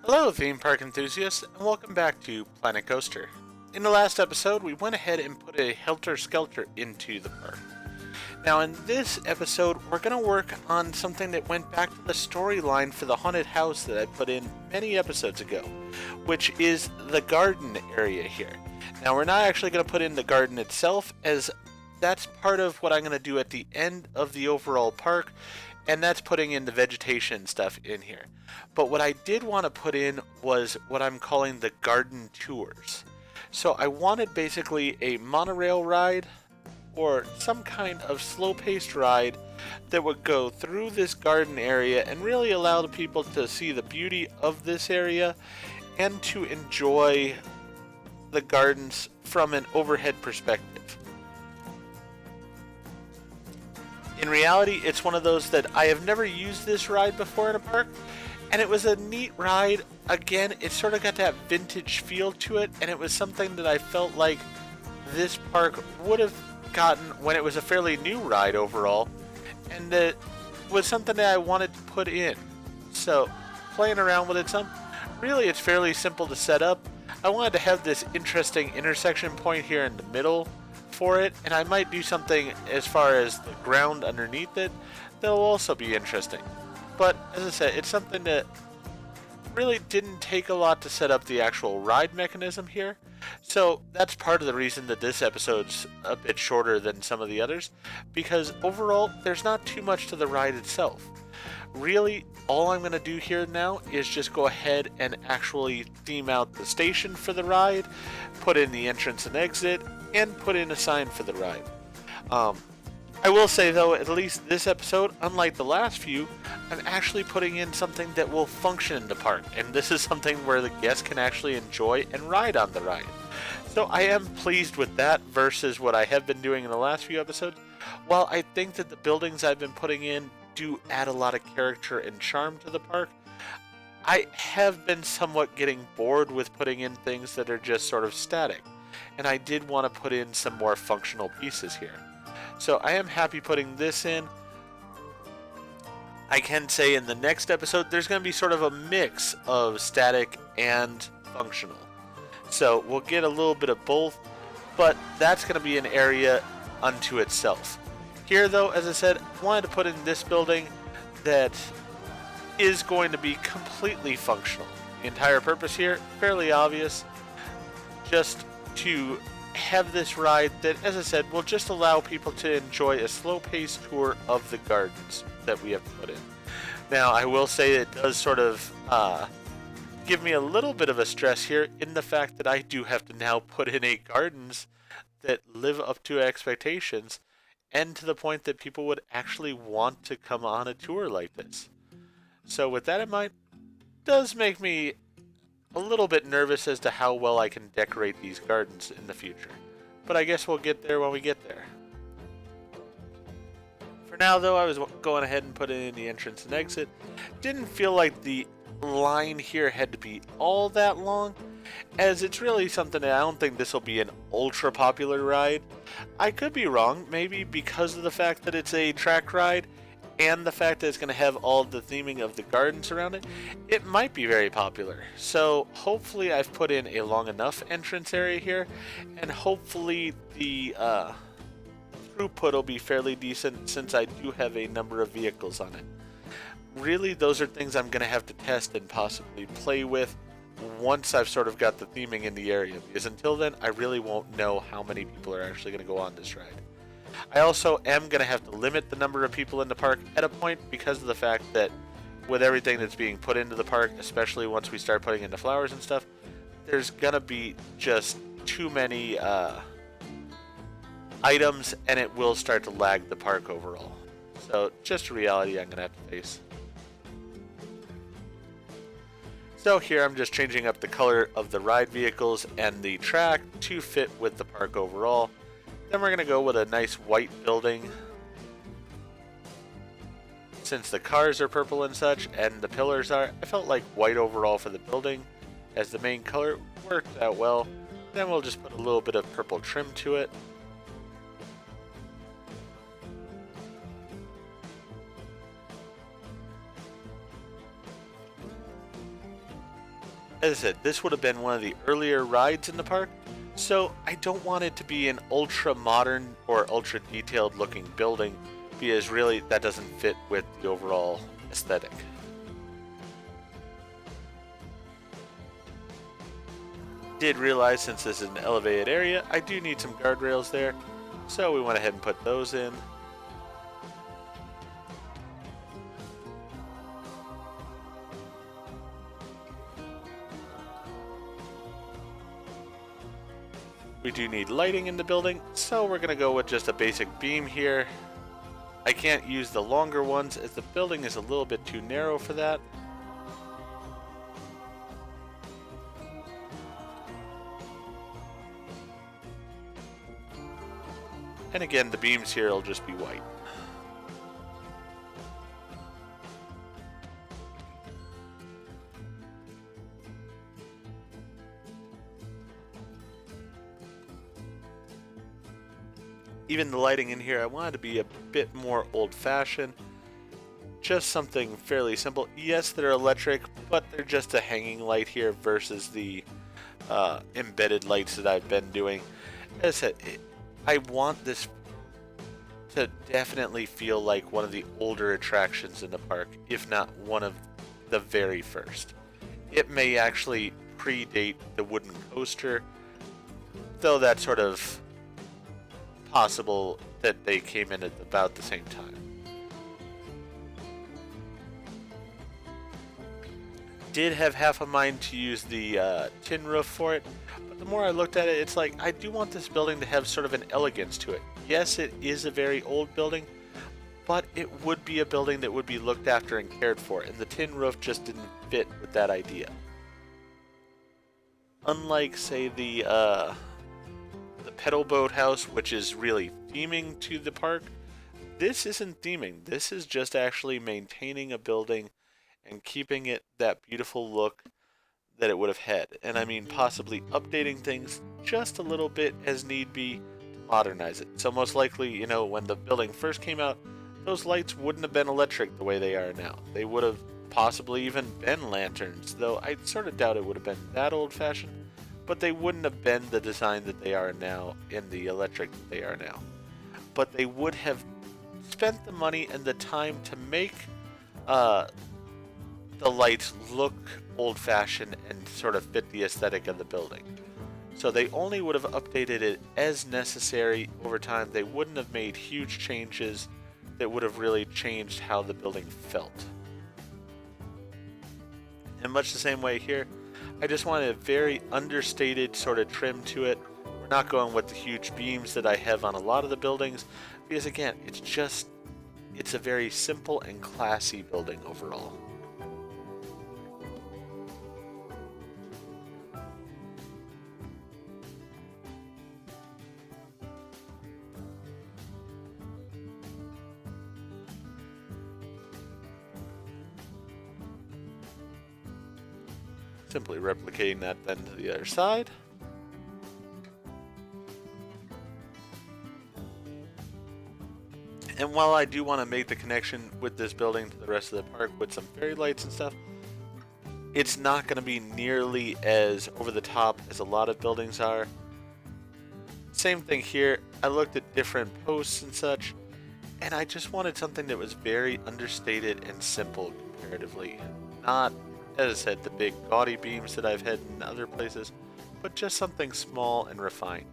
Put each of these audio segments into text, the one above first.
Hello, theme park enthusiasts, and welcome back to Planet Coaster. In the last episode, we went ahead and put a helter-skelter into the park. Now, in this episode, we're going to work on something that went back to the storyline for the haunted house that I put in many episodes ago, which is the garden area here. Now, we're not actually going to put in the garden itself, as that's part of what I'm going to do at the end of the overall park, and that's putting in the vegetation stuff in here. But what I did want to put in was what I'm calling the garden tours. So I wanted basically a monorail ride or some kind of slow-paced ride that would go through this garden area and really allow the people to see the beauty of this area and to enjoy the gardens from an overhead perspective. In reality, it's one of those that I have never used this ride before in a park, and it was a neat ride. Again, it sort of got that vintage feel to it, and it was something that I felt like this park would have gotten when it was a fairly new ride overall, and it was something that I wanted to put in. So, playing around with it some, really it's fairly simple to set up. I wanted to have this interesting intersection point here in the middle for it, and I might do something as far as the ground underneath it that'll also be interesting. But as I said, it's something that really didn't take a lot to set up the actual ride mechanism here. So that's part of the reason that this episode's a bit shorter than some of the others, because overall there's not too much to the ride itself. Really, all I'm going to do here now is just go ahead and actually theme out the station for the ride, put in the entrance and exit, and put in a sign for the ride. I will say though, at least this episode, unlike the last few, I'm actually putting in something that will function in the park, and this is something where the guests can actually enjoy and ride on the ride. So I am pleased with that versus what I have been doing in the last few episodes. While I think that the buildings I've been putting in do add a lot of character and charm to the park, I have been somewhat getting bored with putting in things that are just sort of static, and I did want to put in some more functional pieces here. So I am happy putting this in. I can say in the next episode there's going to be sort of a mix of static and functional. So we'll get a little bit of both, but that's going to be an area unto itself. Here though, as I said, I wanted to put in this building that is going to be completely functional. The entire purpose here, fairly obvious, just to have this ride that, as I said, will just allow people to enjoy a slow-paced tour of the gardens that we have put in. Now, I will say it does sort of give me a little bit of a stress here in the fact that I do have to now put in a gardens that live up to expectations and to the point that people would actually want to come on a tour like this. So with that in mind, it does make me a little bit nervous as to how well I can decorate these gardens in the future. But I guess we'll get there when we get there. For now though, I was going ahead and putting in the entrance and exit. Didn't feel like the line here had to be all that long, as it's really something that I don't think this will be an ultra popular ride. I could be wrong, maybe because of the fact that it's a track ride and the fact that it's going to have all the theming of the gardens around it, it might be very popular. So hopefully I've put in a long enough entrance area here, and hopefully the throughput will be fairly decent since I do have a number of vehicles on it. Really, those are things I'm going to have to test and possibly play with once I've sort of got the theming in the area, because until then I really won't know how many people are actually going to go on this ride. I also am going to have to limit the number of people in the park at a point because of the fact that with everything that's being put into the park, especially once we start putting in the flowers and stuff, there's going to be just too many items and it will start to lag the park overall. So just a reality I'm going to have to face. So here I'm just changing up the color of the ride vehicles and the track to fit with the park overall. Then we're going to go with a nice white building. Since the cars are purple and such, and the pillars are, I felt like white overall for the building as the main color worked out well. Then we'll just put a little bit of purple trim to it. As I said, this would have been one of the earlier rides in the park, so I don't want it to be an ultra modern or ultra detailed looking building, because really that doesn't fit with the overall aesthetic. Did realize since this is an elevated area, I do need some guardrails there, so we went ahead and put those in. We do need lighting in the building, so we're going to go with just a basic beam here. I can't use the longer ones as the building is a little bit too narrow for that. And again, the beams here will just be white. Even the lighting in here, I wanted to be a bit more old-fashioned. Just something fairly simple. Yes, they're electric, but they're just a hanging light here versus the embedded lights that I've been doing. As I said, I want this to definitely feel like one of the older attractions in the park, if not one of the very first. It may actually predate the wooden coaster, though that's sort of possible that they came in at about the same time. Did have half a mind to use the tin roof for it, but the more I looked at it, it's like I do want this building to have sort of an elegance to it. Yes, it is a very old building, but it would be a building that would be looked after and cared for, and the tin roof just didn't fit with that idea. Unlike, say, the pedal boat house, which is really theming to the park, this isn't theming. This is just actually maintaining a building and keeping it that beautiful look that it would have had. And I mean possibly updating things just a little bit as need be to modernize it. So most likely, you know, when the building first came out, those lights wouldn't have been electric the way they are now. They would have possibly even been lanterns, though I sort of doubt it would have been that old-fashioned. But they wouldn't have been the design that they are now in the electric that they are now. But they would have spent the money and the time to make the lights look old-fashioned and sort of fit the aesthetic of the building. So they only would have updated it as necessary over time. They wouldn't have made huge changes that would have really changed how the building felt. In much the same way here, I just wanted a very understated sort of trim to it. We're not going with the huge beams that I have on a lot of the buildings, because again, it's a very simple and classy building overall. Simply replicating that then to the other side. And while I do want to make the connection with this building to the rest of the park with some fairy lights and stuff, it's not going to be nearly as over the top as a lot of buildings are. Same thing here. I looked at different posts and such, and I just wanted something that was very understated and simple comparatively. Not, as I said, the big gaudy beams that I've had in other places, but just something small and refined.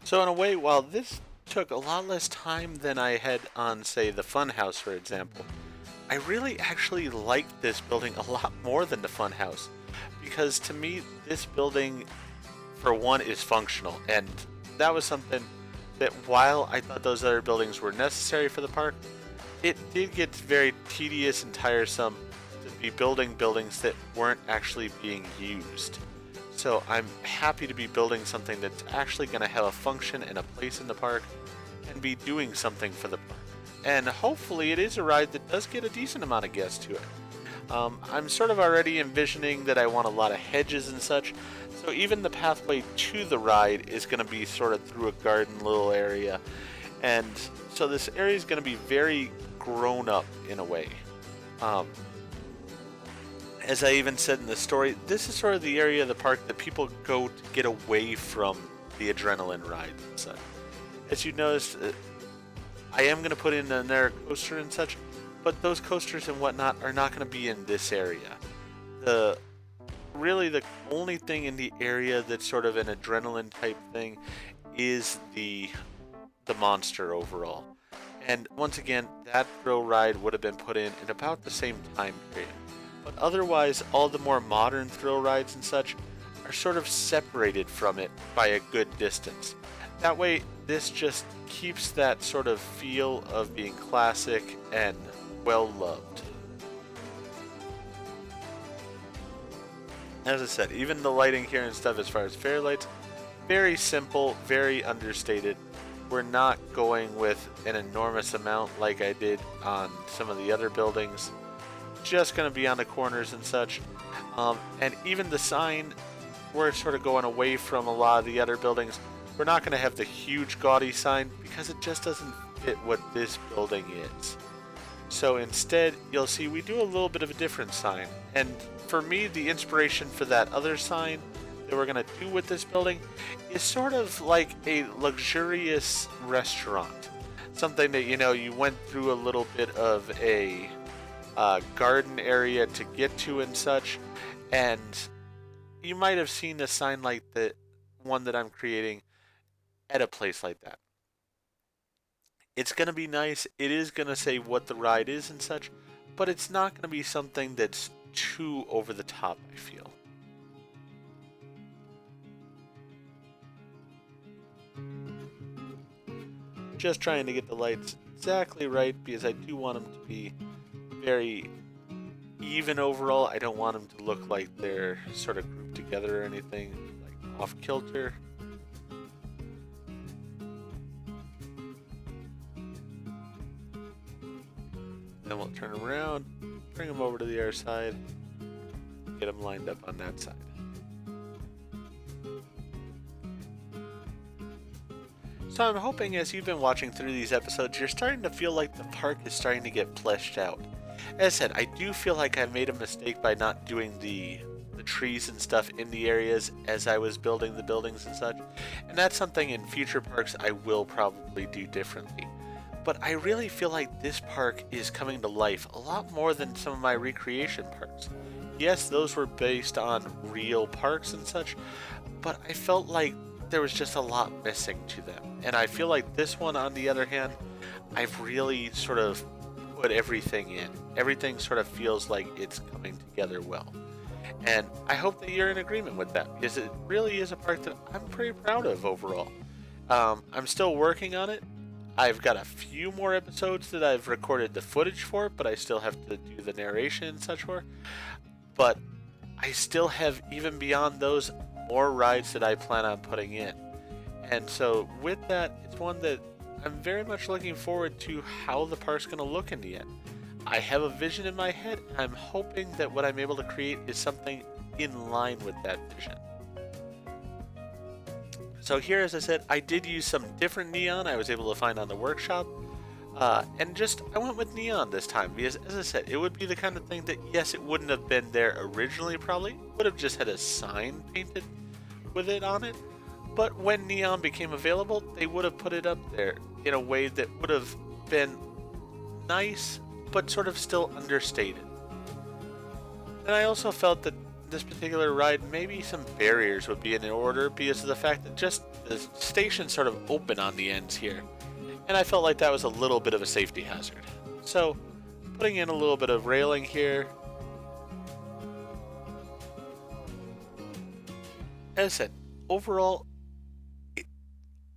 So in a way, while this took a lot less time than I had on, say, the Funhouse, for example, I really actually liked this building a lot more than the Funhouse, because to me, this building, for one, is functional, and that was something that while I thought those other buildings were necessary for the park, it did get very tedious and tiresome to be building buildings that weren't actually being used. So I'm happy to be building something that's actually going to have a function and a place in the park, and be doing something for the park. And hopefully it is a ride that does get a decent amount of guests to it. I'm sort of already envisioning that I want a lot of hedges and such, so even the pathway to the ride is going to be sort of through a garden little area. And so this area is going to be very grown up in a way. As I even said in the story, this is sort of the area of the park that people go to get away from the adrenaline rides and such. As you notice, I am going to put in another coaster and such, but those coasters and whatnot are not going to be in this area. Really the only thing in the area that's sort of an adrenaline type thing is the monster overall. And once again, that thrill ride would have been put in about the same time period. But otherwise, all the more modern thrill rides and such are sort of separated from it by a good distance. That way, this just keeps that sort of feel of being classic and well loved. As I said, even the lighting here and stuff as far as fairy lights, very simple, very understated. We're not going with an enormous amount like I did on some of the other buildings. Just going to be on the corners and such. And even the sign, we're sort of going away from a lot of the other buildings. We're not going to have the huge gaudy sign because it just doesn't fit what this building is. So instead, you'll see we do a little bit of a different sign. And for me, the inspiration for that other sign that we're going to do with this building is sort of like a luxurious restaurant. Something that, you went through a little bit of a garden area to get to and such. And you might have seen a sign like the one that I'm creating at a place like that. It's going to be nice. It is going to say what the ride is and such, but it's not going to be something that's too over the top, I feel. Just trying to get the lights exactly right because I do want them to be very even overall. I don't want them to look like they're sort of grouped together or anything, like off kilter. Then we'll turn around, bring them over to the other side, get them lined up on that side. So I'm hoping as you've been watching through these episodes, you're starting to feel like the park is starting to get fleshed out. As I said, I do feel like I made a mistake by not doing the trees and stuff in the areas as I was building the buildings and such. And that's something in future parks I will probably do differently. But I really feel like this park is coming to life a lot more than some of my recreation parks. Yes, those were based on real parks and such, but I felt like there was just a lot missing to them. And I feel like this one, on the other hand, I've really sort of put everything in. Everything sort of feels like it's coming together well. And I hope that you're in agreement with that, because it really is a park that I'm pretty proud of overall. I'm still working on it. I've got a few more episodes that I've recorded the footage for, but I still have to do the narration and such for. But I still have, even beyond those, more rides that I plan on putting in. And so with that, it's one that I'm very much looking forward to how the park's going to look in the end. I have a vision in my head, and I'm hoping that what I'm able to create is something in line with that vision. So here, as I said, I did use some different neon I was able to find on the workshop. And I went with neon this time because, as I said, it would be the kind of thing that, yes, it wouldn't have been there originally probably. It would have just had a sign painted with it on it. But when neon became available, they would have put it up there in a way that would have been nice, but sort of still understated. And I also felt that this particular ride, maybe some barriers would be in order because of the fact that just the station's sort of open on the ends here. And I felt like that was a little bit of a safety hazard. So, putting in a little bit of railing here. As I said, overall,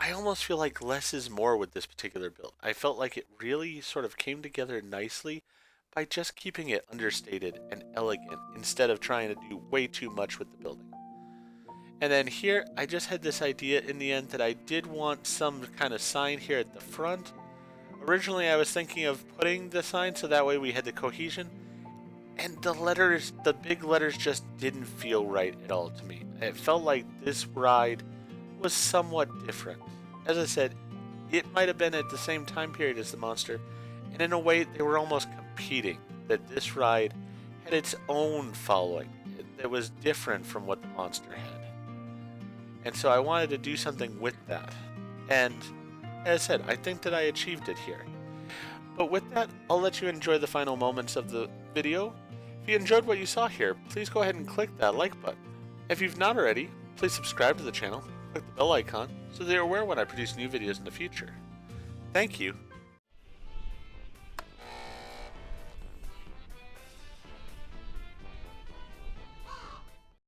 I almost feel like less is more with this particular build. I felt like it really sort of came together nicely by just keeping it understated and elegant instead of trying to do way too much with the building. And then here, I just had this idea in the end that I did want some kind of sign here at the front. Originally, I was thinking of putting the sign so that way we had the cohesion. And the letters, the big letters just didn't feel right at all to me. It felt like this ride was somewhat different. As I said, it might have been at the same time period as the Monster, and in a way they were almost competing, that this ride had its own following that was different from what the Monster had. And so I wanted to do something with that. And as I said, I think that I achieved it here. But with that, I'll let you enjoy the final moments of the video. If you enjoyed what you saw here, please go ahead and click that like button. If you've not already, please subscribe to the channel, click the bell icon, so that you're aware when I produce new videos in the future. Thank you,